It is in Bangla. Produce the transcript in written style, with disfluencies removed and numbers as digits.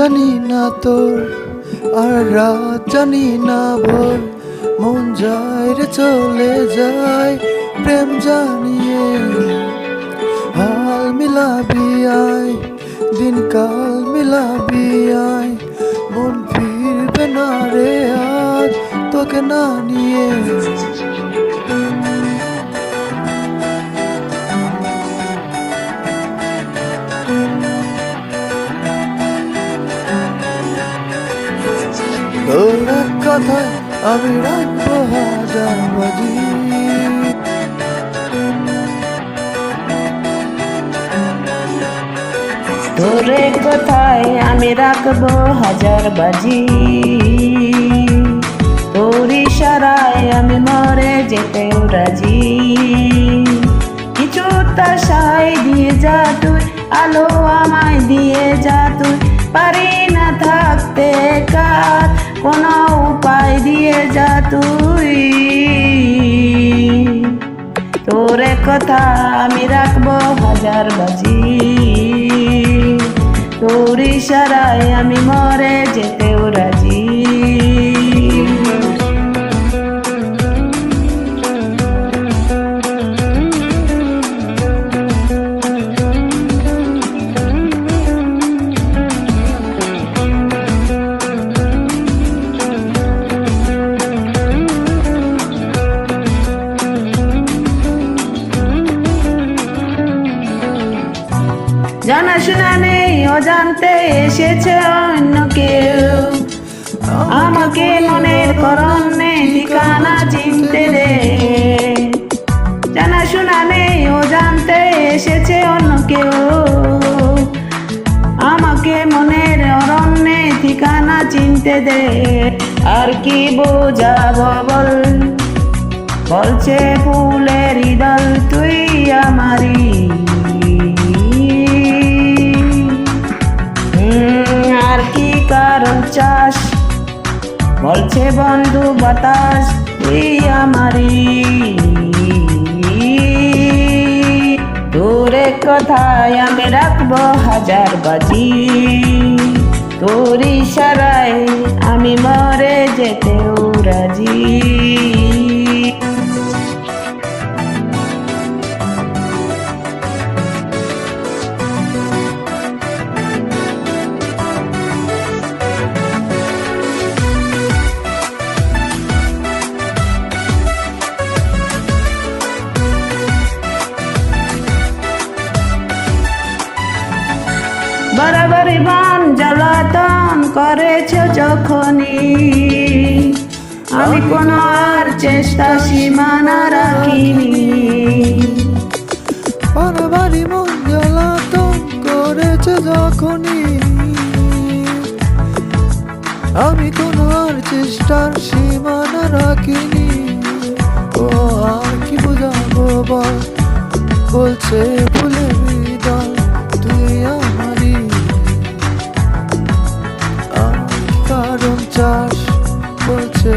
জানি না তোর আর রাত জানি না ভোর, মন যায় রে চলে যায় প্রেম জানিয়ে। হাল মিলাবি আয়, দিন কাল মিলাবি আয়, মন ফিরবে না রে আজ তোকে না নিয়ে। তোর এক কথায় আমি রাখবো হাজার বাজি। তোর এক কথায় আমি রাখবো হাজার বাজি, তোর ইশারায় আমি মরে যেতেও রাজি। কিছুটা সাই দিয়ে যা তুই, আলো আমায় দিয়ে যা তুই, পারি না থাকতে কার কোনো উপায় দিয়ে যা তুই। তোর এক কথা আমি রাখবো হাজার বাজি, তোর ইশারায় আমি মরে যেতেও রাজি। জানাশোনা নেই অজান্তে এসেছে অন্য কেউ, আমাকে মনের করণে ঠিকানা চিনতে দে। জানাশোনা নেই অজান্তে এসেছে অন্য কেউ, আমাকে মনের অরণ্যে ঠিকানা চিনতে দে। আর কি বোঝাবো বল, বলছে ফুলের দল তুই আমারি। আর কি কারণ চাস, বলছে বন্ধু বাতাস তুই আমারি। তোর এক কথায় আমি রাখবো হাজার বাজি, তোর ইশারায় আমি মরে যেতেও রাজি। বারবারই বান জ্বালাতন করেছ যখনই, আমি কোনো আর চেষ্টা সীমানা রাখিনি। বারবারই মন জ্বালাতন করেছে যখনই, আমি কোনো আর চেষ্টার সীমানা রাখিনি। ও আর কি বোঝাবো বল, বলছে ফুলের দল তুই আমারি। আর কারণ চাস, বলছে